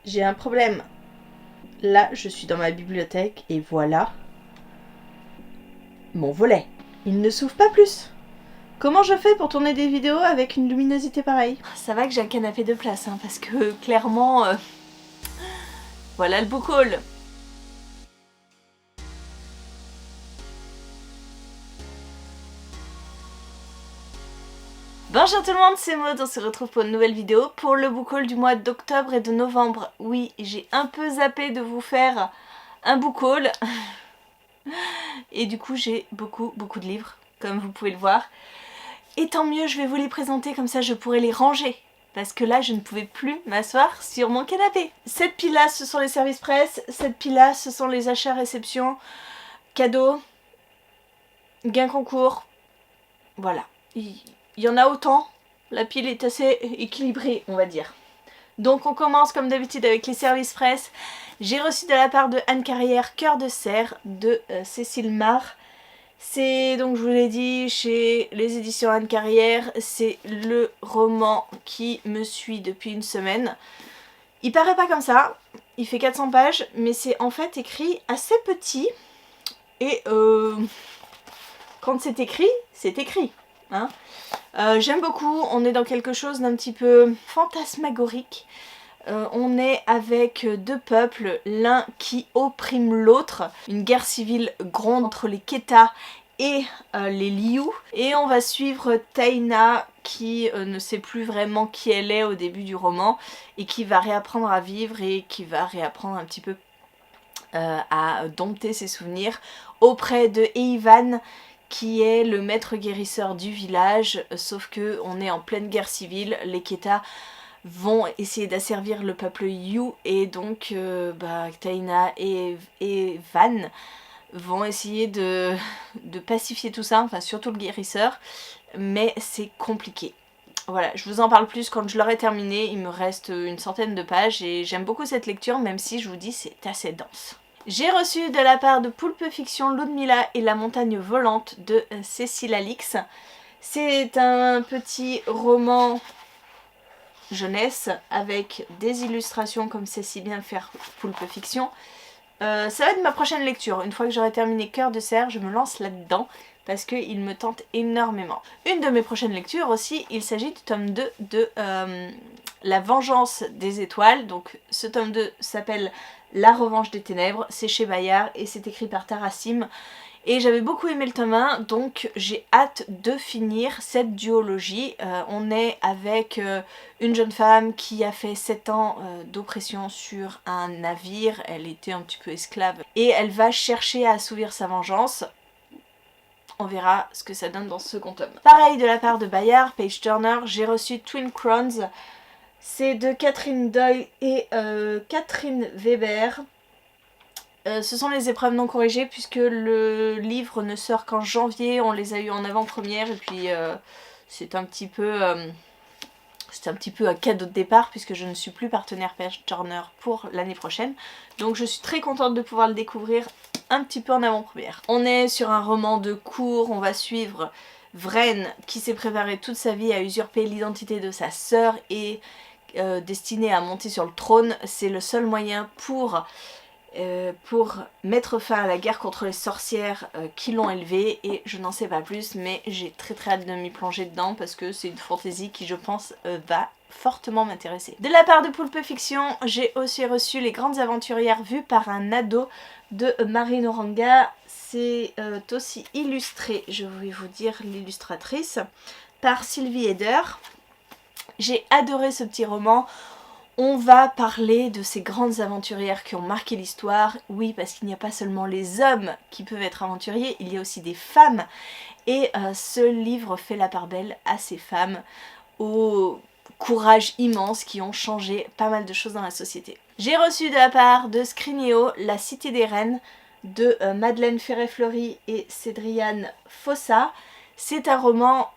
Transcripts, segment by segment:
J'ai un problème. Là, je suis dans ma bibliothèque et voilà mon volet. Il ne s'ouvre pas plus. Comment je fais pour tourner des vidéos avec une luminosité pareille? Ça va que j'ai un canapé de place, hein, parce que clairement, voilà le book haul. Bonjour tout le monde, c'est Maud, on se retrouve pour une nouvelle vidéo pour le book haul du mois d'octobre et de novembre. Oui, j'ai un peu zappé de vous faire un book haul. Et du coup j'ai beaucoup de livres, comme vous pouvez le voir. Et tant mieux, je vais vous les présenter, comme ça je pourrai les ranger. Parce que là, je ne pouvais plus m'asseoir sur mon canapé. Cette pile-là, ce sont les services presse. Cette pile-là, ce sont les achats réception, cadeaux, gain concours. Voilà. Il y en a autant. La pile est assez équilibrée, on va dire. Donc on commence comme d'habitude avec les services presse. J'ai reçu de la part de Anne Carrière Cœur de cerf de Cécile Marr. C'est donc, je vous l'ai dit, chez les éditions Anne Carrière, c'est le roman qui me suit depuis une semaine. Il paraît pas comme ça, il fait 400 pages, mais c'est en fait écrit assez petit. Et quand c'est écrit, hein. J'aime beaucoup, on est dans quelque chose d'un petit peu fantasmagorique. On est avec deux peuples, l'un qui opprime l'autre. Une guerre civile gronde entre les Keta et les Liu. Et on va suivre Taina qui ne sait plus vraiment qui elle est au début du roman et qui va réapprendre à vivre et qui va réapprendre un petit peu à dompter ses souvenirs auprès de Eivan qui est le maître guérisseur du village, sauf que on est en pleine guerre civile, les Keta vont essayer d'asservir le peuple Yu et donc Taina et Van vont essayer de pacifier tout ça, enfin surtout le guérisseur, mais c'est compliqué. Voilà, je vous en parle plus quand je l'aurai terminé, il me reste une centaine de pages et j'aime beaucoup cette lecture même si je vous dis c'est assez dense. J'ai reçu de la part de Poulpe Fiction Ludmilla et la montagne volante de Cécile Alix. C'est un petit roman jeunesse avec des illustrations comme c'est si bien faire Poulpe Fiction. Ça va être ma prochaine lecture. Une fois que j'aurai terminé Cœur de cerf, je me lance là-dedans parce qu'il me tente énormément. Une de mes prochaines lectures aussi, il s'agit du tome 2 de La Vengeance des étoiles. Donc ce tome 2 s'appelle La Revanche des ténèbres, c'est chez Bayard et c'est écrit par Tarassim. Et j'avais beaucoup aimé le tome 1, donc j'ai hâte de finir cette duologie. On est avec une jeune femme qui a fait 7 ans d'oppression sur un navire, elle était un petit peu esclave, et elle va chercher à assouvir sa vengeance. On verra ce que ça donne dans ce second tome. Pareil de la part de Bayard, Page Turner, j'ai reçu Twin Crowns. C'est de Catherine Doyle et Catherine Weber. Ce sont les épreuves non corrigées puisque le livre ne sort qu'en janvier, on les a eu en avant-première et puis c'est un petit peu un cadeau de départ puisque je ne suis plus partenaire Page Turner pour l'année prochaine. Donc je suis très contente de pouvoir le découvrir un petit peu en avant-première. On est sur un roman de cours, on va suivre Vren qui s'est préparé toute sa vie à usurper l'identité de sa sœur et destiné à monter sur le trône. C'est le seul moyen pour mettre fin à la guerre contre les sorcières qui l'ont élevé et je n'en sais pas plus mais j'ai très hâte de m'y plonger dedans parce que c'est une fantaisie qui je pense va fortement m'intéresser. De la part de Poulpe Fiction, j'ai aussi reçu Les Grandes Aventurières vues par un ado de Marine Oranga. C'est aussi illustré, je vais vous dire l'illustratrice, par Sylvie Eder. J'ai adoré ce petit roman. On va parler de ces grandes aventurières qui ont marqué l'histoire. Oui, parce qu'il n'y a pas seulement les hommes qui peuvent être aventuriers, il y a aussi des femmes. Et ce livre fait la part belle à ces femmes, au courage immense qui ont changé pas mal de choses dans la société. J'ai reçu de la part de Scrigneo La Cité des Reines de Madeleine Ferré-Fleury et Cédriane Fossa. C'est un roman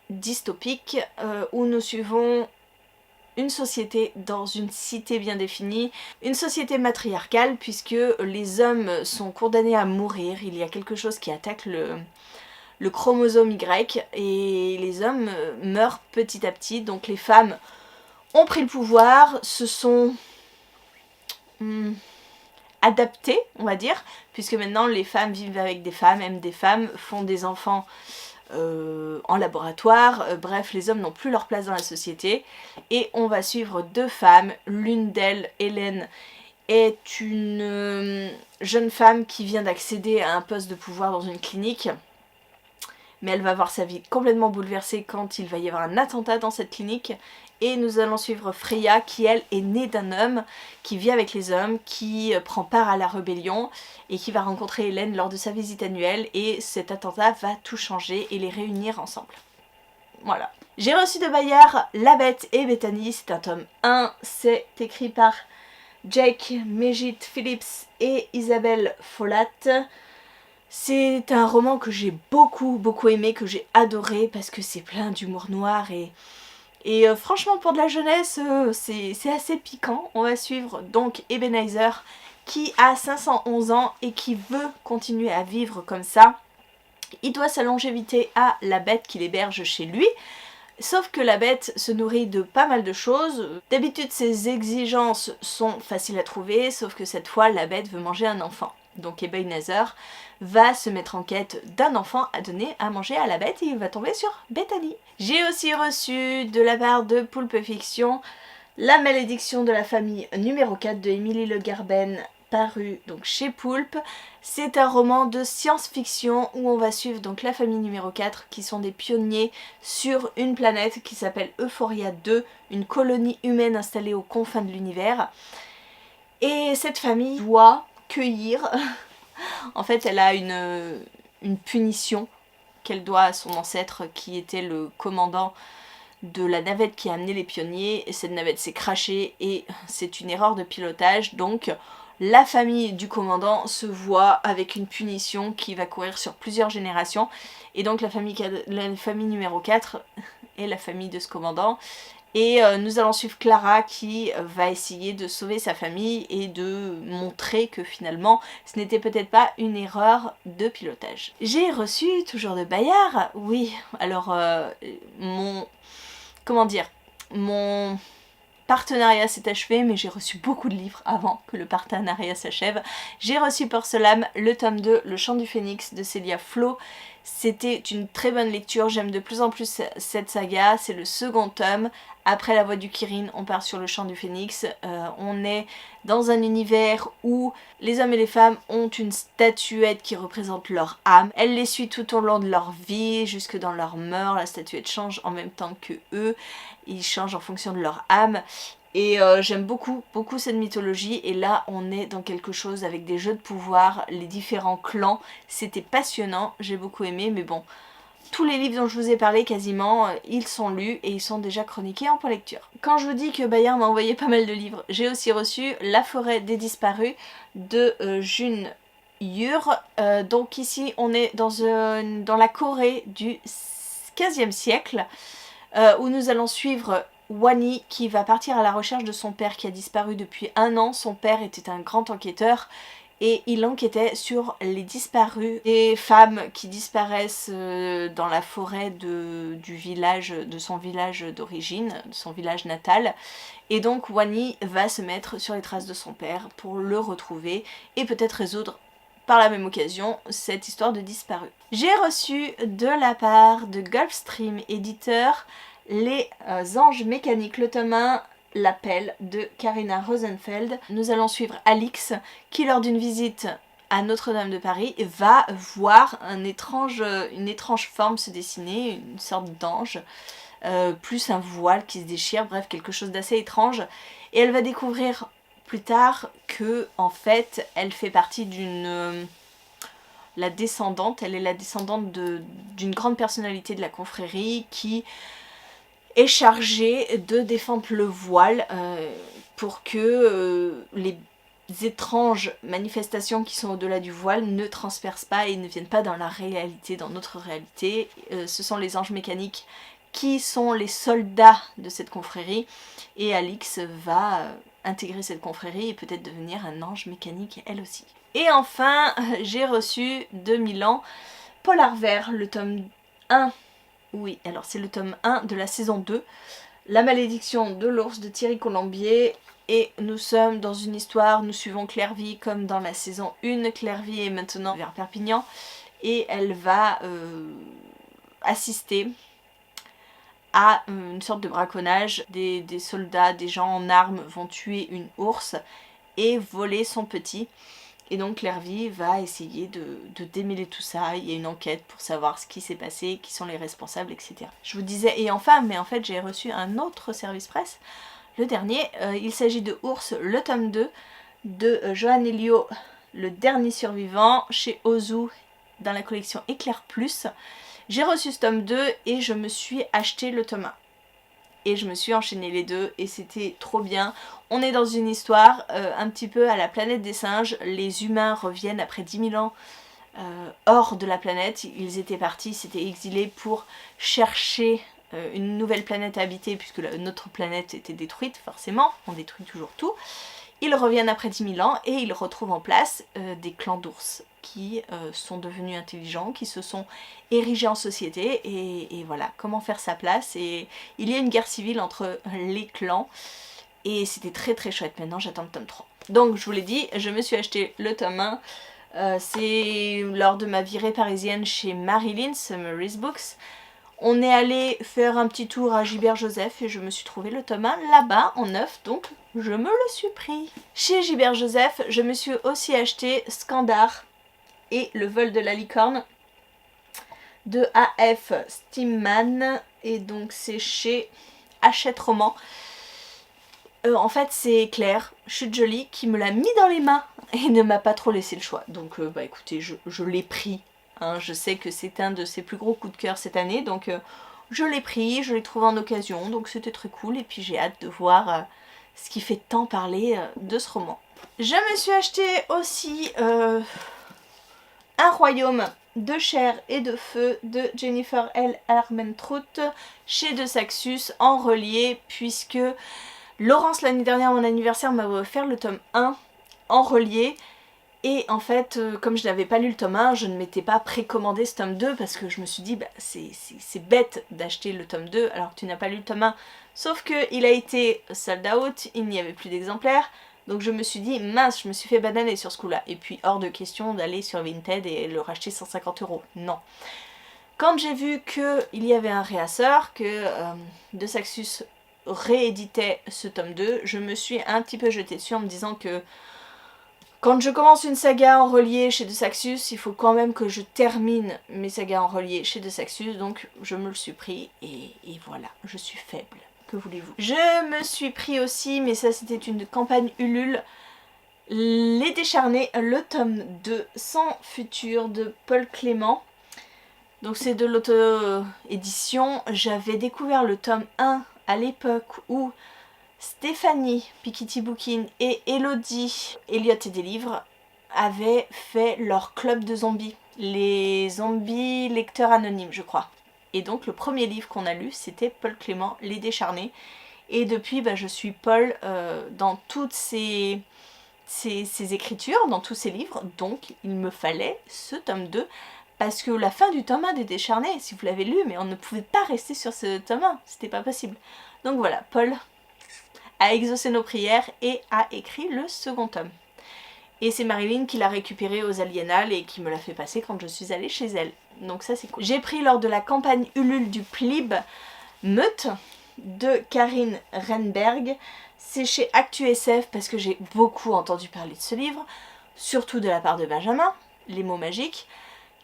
dystopique où nous suivons une société dans une cité bien définie, une société matriarcale puisque les hommes sont condamnés à mourir, il y a quelque chose qui attaque le chromosome Y et les hommes meurent petit à petit, donc les femmes ont pris le pouvoir, ce sont adapté, on va dire, puisque maintenant les femmes vivent avec des femmes, aiment des femmes, font des enfants en laboratoire, bref, les hommes n'ont plus leur place dans la société. Et on va suivre deux femmes, l'une d'elles, Hélène, est une jeune femme qui vient d'accéder à un poste de pouvoir dans une clinique, mais elle va voir sa vie complètement bouleversée quand il va y avoir un attentat dans cette clinique. Et nous allons suivre Freya qui elle est née d'un homme, qui vit avec les hommes, qui prend part à la rébellion et qui va rencontrer Hélène lors de sa visite annuelle, et cet attentat va tout changer et les réunir ensemble. Voilà. J'ai reçu de Bayard La Bête et Bethany, c'est un tome 1, c'est écrit par Jake Megit Phillips et Isabelle Follat. C'est un roman que j'ai beaucoup aimé, que j'ai adoré parce que c'est plein d'humour noir et franchement pour de la jeunesse c'est assez piquant. On va suivre donc Ebenezer qui a 511 ans et qui veut continuer à vivre comme ça. Il doit sa longévité à la bête qu'il héberge chez lui. Sauf que la bête se nourrit de pas mal de choses. D'habitude ses exigences sont faciles à trouver, sauf que cette fois la bête veut manger un enfant. Donc Ebenezer va se mettre en quête d'un enfant à donner à manger à la bête et il va tomber sur Bethany. J'ai aussi reçu de la part de Poulpe Fiction La Malédiction de la famille numéro 4 de Émilie Le Garben, paru donc chez Poulpe. C'est un roman de science-fiction où on va suivre donc la famille numéro 4 qui sont des pionniers sur une planète qui s'appelle Euphoria 2, une colonie humaine installée aux confins de l'univers. Et cette famille doit cueillir, en fait elle a une punition qu'elle doit à son ancêtre qui était le commandant de la navette qui a amené les pionniers, et cette navette s'est crashée et c'est une erreur de pilotage, donc la famille du commandant se voit avec une punition qui va courir sur plusieurs générations, et donc la famille numéro 4 est la famille de ce commandant, et nous allons suivre Clara qui va essayer de sauver sa famille et de montrer que finalement ce n'était peut-être pas une erreur de pilotage. J'ai reçu toujours de Bayard, oui, alors mon partenariat s'est achevé, mais j'ai reçu beaucoup de livres avant que le partenariat s'achève. J'ai reçu Porcelam, le tome 2, Le Chant du Phénix de Célia Flo. C'était une très bonne lecture, j'aime de plus en plus cette saga, c'est le second tome. Après La Voix du Kirin, on part sur Le Chant du Phénix. On est dans un univers où les hommes et les femmes ont une statuette qui représente leur âme. Elle les suit tout au long de leur vie, jusque dans leur mort. La statuette change en même temps que eux. Ils changent en fonction de leur âme. Et j'aime beaucoup cette mythologie, et là on est dans quelque chose avec des jeux de pouvoir, les différents clans, c'était passionnant, j'ai beaucoup aimé, mais bon, tous les livres dont je vous ai parlé quasiment, ils sont lus et ils sont déjà chroniqués en lecture. Quand je vous dis que Bayard m'a envoyé pas mal de livres, j'ai aussi reçu La Forêt des Disparus de June Yur. Donc ici on est dans la Corée du 15e siècle, où nous allons suivre Wani qui va partir à la recherche de son père qui a disparu depuis 1 an. Son père était un grand enquêteur et il enquêtait sur les disparus des femmes qui disparaissent dans la forêt de son village d'origine, de son village natal. Et donc Wani va se mettre sur les traces de son père pour le retrouver et peut-être résoudre par la même occasion cette histoire de disparu. J'ai reçu de la part de Gulfstream éditeur Les Anges Mécaniques, le tome 1, L'appel de Karina Rosenfeld. Nous allons suivre Alix qui lors d'une visite à Notre-Dame de Paris va voir une étrange forme se dessiner, une sorte d'ange, plus un voile qui se déchire, bref quelque chose d'assez étrange, et elle va découvrir plus tard que en fait elle fait partie elle est la descendante d'une grande personnalité de la confrérie qui est chargée de défendre le voile pour que les étranges manifestations qui sont au-delà du voile ne transpercent pas et ne viennent pas dans la réalité, dans notre réalité. Ce sont les anges mécaniques qui sont les soldats de cette confrérie, et Alix va intégrer cette confrérie et peut-être devenir un ange mécanique elle aussi. Et enfin, j'ai reçu de Milan Polar Vert, le tome 1. Oui, alors c'est le tome 1 de la saison 2, La Malédiction de l'ours de Thierry Colombier. et nous sommes dans une histoire, nous suivons Clairvy comme dans la saison 1. Clairvy est maintenant vers Perpignan et elle va assister à une sorte de braconnage. Des soldats, des gens en armes vont tuer une ours et voler son petit. Et donc Clairvy va essayer de démêler tout ça. Il y a une enquête pour savoir ce qui s'est passé, qui sont les responsables, etc. Je vous disais et enfin, mais en fait j'ai reçu un autre service presse, le dernier. Il s'agit de Ours, le tome 2 de Johan Elio, le dernier survivant, chez Ozu dans la collection Éclair Plus. J'ai reçu ce tome 2 et je me suis acheté le tome 1. Et je me suis enchaîné les deux et c'était trop bien. On est dans une histoire un petit peu à la planète des singes. Les humains reviennent après 10 000 ans hors de la planète. Ils étaient partis, s'étaient exilés pour chercher une nouvelle planète à habiter puisque notre planète était détruite, forcément. On détruit toujours tout. Ils reviennent après 10 000 ans et ils retrouvent en place des clans d'ours qui sont devenus intelligents, qui se sont érigés en société et voilà, comment faire sa place. Et il y a une guerre civile entre les clans et c'était très très chouette. Maintenant j'attends le tome 3. Donc je vous l'ai dit, je me suis acheté le tome 1. C'est lors de ma virée parisienne chez Marilyn, Summary's Books. On est allé faire un petit tour à Gilbert Joseph et je me suis trouvé le tome 1 là-bas en neuf, donc je me le suis pris. Chez Gilbert Joseph, je me suis aussi acheté Scandar et Le vol de la licorne de A.F. Steamman et donc c'est chez Hachette Roman. En fait c'est Claire, Chute Jolie, qui me l'a mis dans les mains et ne m'a pas trop laissé le choix. Donc bah écoutez, je l'ai pris. Hein, je sais que c'est un de ses plus gros coups de cœur cette année, donc je l'ai pris, je l'ai trouvé en occasion, donc c'était très cool et puis j'ai hâte de voir ce qui fait tant parler de ce roman. Je me suis acheté aussi Un royaume de chair et de feu de Jennifer L. Armentrout chez De Saxus en relié puisque Laurence l'année dernière à mon anniversaire m'avait offert le tome 1 en relié. Et en fait, comme je n'avais pas lu le tome 1, je ne m'étais pas précommandé ce tome 2 parce que je me suis dit, bah, c'est bête d'acheter le tome 2 alors que tu n'as pas lu le tome 1. Sauf qu'il a été sold out, il n'y avait plus d'exemplaires. Donc je me suis dit, mince, je me suis fait bananer sur ce coup-là. Et puis hors de question d'aller sur Vinted et le racheter 150 €. Non. Quand j'ai vu qu'il y avait un réassort, que De Saxus rééditait ce tome 2, je me suis un petit peu jetée dessus en me disant que quand je commence une saga en relié chez De Saxus, il faut quand même que je termine mes sagas en relié chez De Saxus, donc je me le suis pris et voilà, je suis faible, que voulez-vous. Je me suis pris aussi, mais ça c'était une campagne Ulule, Les Décharnés, le tome 2, Sans futur de Paul Clément. Donc c'est de l'auto-édition. J'avais découvert le tome 1 à l'époque où Stéphanie Piketty Bookin et Elodie Elliott et des livres avaient fait leur club de zombies, les zombies lecteurs anonymes je crois. Et donc le premier livre qu'on a lu c'était Paul Clément, Les Décharnés. Et depuis bah, je suis Paul dans toutes ses écritures, dans tous ses livres, donc il me fallait ce tome 2. Parce que la fin du tome 1 des Décharnés, si vous l'avez lu, mais on ne pouvait pas rester sur ce tome 1, c'était pas possible. Donc voilà, Paul a exaucé nos prières et a écrit le second tome. Et c'est Marilyn qui l'a récupéré aux Aliénales et qui me l'a fait passer quand je suis allée chez elle. Donc ça c'est cool. J'ai pris lors de la campagne Ulule du Plib Meute de Karine Renberg. C'est chez ActuSF parce que j'ai beaucoup entendu parler de ce livre, surtout de la part de Benjamin, Les mots magiques,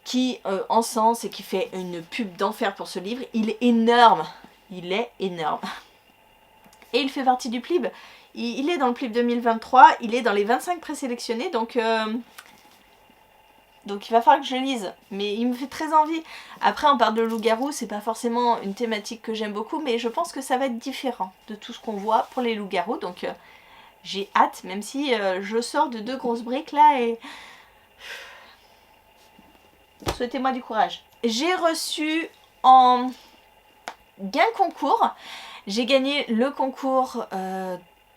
qui encense et qui fait une pub d'enfer pour ce livre. Il est énorme, il est énorme. Et il fait partie du Plib. Il est dans le Plib 2023, il est dans les 25 présélectionnés, donc il va falloir que je lise. Mais il me fait très envie. Après on parle de loup-garou, c'est pas forcément une thématique que j'aime beaucoup, mais je pense que ça va être différent de tout ce qu'on voit pour les loups-garous. Donc j'ai hâte, même si je sors de 2 grosses briques là et... Souhaitez-moi du courage. J'ai reçu en gain concours, j'ai gagné le concours,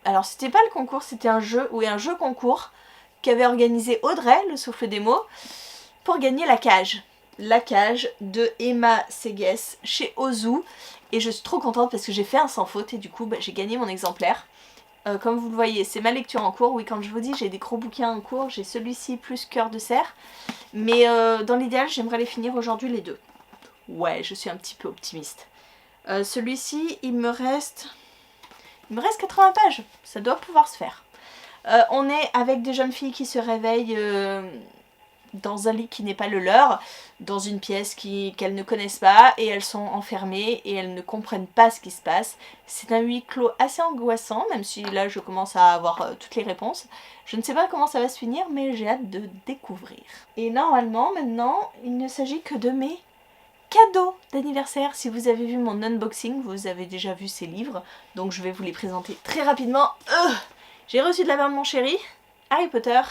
alors c'était pas le concours, c'était un jeu, ou un jeu concours qu'avait organisé Audrey, le souffle des mots, pour gagner la cage. La cage de Emma Segues chez Ozu. Et je suis trop contente parce que j'ai fait un sans faute et du coup bah, j'ai gagné mon exemplaire. comme vous le voyez, c'est ma lecture en cours. Oui, quand je vous dis j'ai des gros bouquins en cours, j'ai celui-ci plus Cœur de cerf. Mais dans l'idéal, j'aimerais les finir aujourd'hui les deux. Ouais, je suis un petit peu optimiste. Celui-ci, il me reste 80 pages. Ça doit pouvoir se faire. On est avec des jeunes filles qui se réveillent dans un lit qui n'est pas le leur, dans une pièce qu'elles ne connaissent pas, et elles sont enfermées et elles ne comprennent pas ce qui se passe. C'est un huis clos assez angoissant, même si là je commence à avoir toutes les réponses. Je ne sais pas comment ça va se finir, mais j'ai hâte de découvrir. Et normalement, maintenant, il ne s'agit que de mes cadeaux d'anniversaire. Si vous avez vu mon unboxing, vous avez déjà vu ces livres, donc je vais vous les présenter très rapidement. J'ai reçu de la part de mon chéri, Harry Potter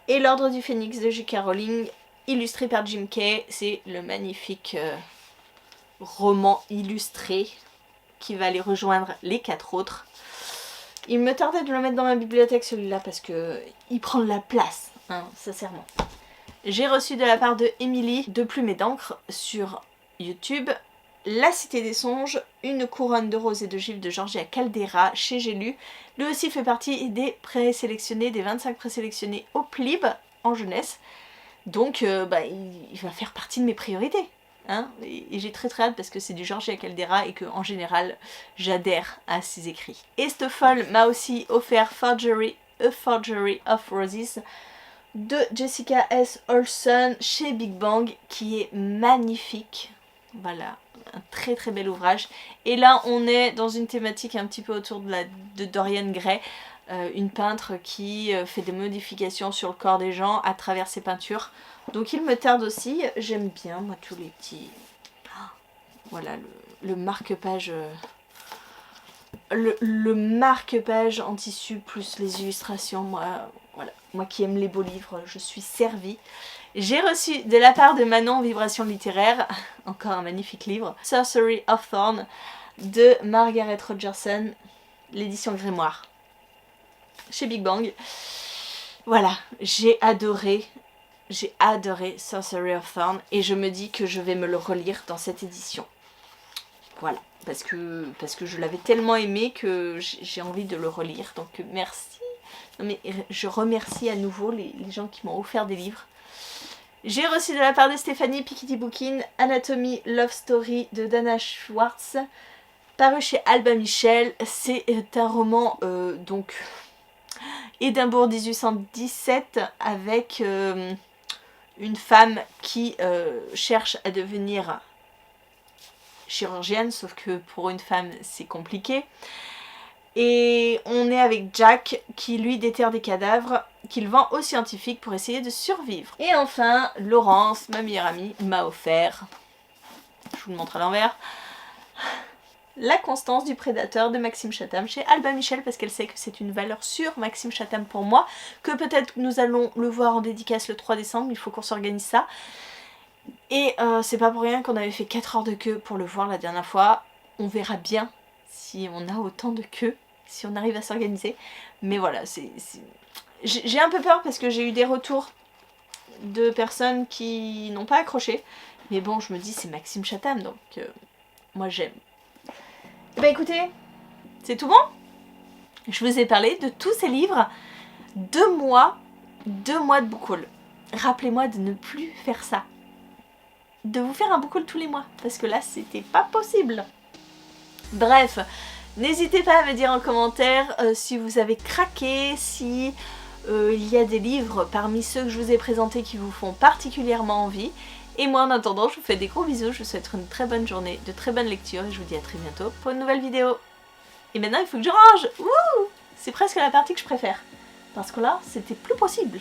et l'Ordre du Phénix de J.K. Rowling, illustré par Jim Kay. C'est le magnifique roman illustré qui va aller rejoindre les 4 autres. Il me tardait de le mettre dans ma bibliothèque celui-là parce que il prend de la place, hein, sincèrement. J'ai reçu de la part de Émilie de Plume et d'encre sur YouTube La Cité des Songes, une couronne de roses et de gifs de Georgia Caldera chez J'ai lu. Lui aussi fait partie des présélectionnés, des 25 présélectionnés au PLIB en jeunesse. Donc il va faire partie de mes priorités. Hein, et j'ai très hâte parce que c'est du Georgia Caldera et que en général j'adhère à ses écrits. Et cette folle m'a aussi offert Forgery, A Forgery of Roses de Jessica S. Olson chez Big Bang, qui est magnifique. Voilà, un très très bel ouvrage. Et là on est dans une thématique un petit peu autour de Dorian Gray, une peintre qui fait des modifications sur le corps des gens à travers ses peintures. Donc il me tarde aussi, j'aime bien moi tous les petits... Voilà le marque-page... Le marque-page en tissu plus les illustrations, moi qui aime les beaux livres, je suis servie. J'ai reçu de la part de Manon Vibration littéraire, encore un magnifique livre, Sorcery of Thorn de Margaret Rogerson, l'édition Grimoire, chez Big Bang. Voilà, j'ai adoré Sorcery of Thorn et je me dis que je vais me le relire dans cette édition. Voilà, parce que je l'avais tellement aimé que j'ai envie de le relire, donc merci. Non mais je remercie à nouveau les gens qui m'ont offert des livres. J'ai reçu de la part de Stéphanie Piketty Bookin Anatomy Love Story de Dana Schwartz, paru chez Albin Michel. C'est un roman donc Édimbourg 1817 avec une femme qui cherche à devenir chirurgienne, sauf que pour une femme c'est compliqué. Et on est avec Jack qui lui déterre des cadavres qu'il vend aux scientifiques pour essayer de survivre. Et enfin, Laurence, ma meilleure amie, m'a offert, je vous le montre à l'envers, La Constance du Prédateur de Maxime Chatham chez Albin Michel, parce qu'elle sait que c'est une valeur sûre, Maxime Chatham pour moi, que peut-être nous allons le voir en dédicace le 3 décembre, il faut qu'on s'organise ça. Et c'est pas pour rien qu'on avait fait 4 heures de queue pour le voir la dernière fois. On verra bien si on a autant de queue, si on arrive à s'organiser. Mais voilà, j'ai un peu peur parce que j'ai eu des retours de personnes qui n'ont pas accroché. Mais bon, je me dis c'est Maxime Chatham, donc moi j'aime. Et bah écoutez, c'est tout bon. Je vous ai parlé de tous ces livres. 2 mois de book haul. Rappelez-moi de ne plus faire ça. De vous faire un book haul tous les mois, parce que là c'était pas possible. Bref, n'hésitez pas à me dire en commentaire si vous avez craqué, si il y a des livres parmi ceux que je vous ai présentés qui vous font particulièrement envie. Et moi en attendant, je vous fais des gros bisous, je vous souhaite une très bonne journée, de très bonnes lectures et je vous dis à très bientôt pour une nouvelle vidéo. Et maintenant il faut que je range. Wouh, c'est presque la partie que je préfère, parce que là c'était plus possible.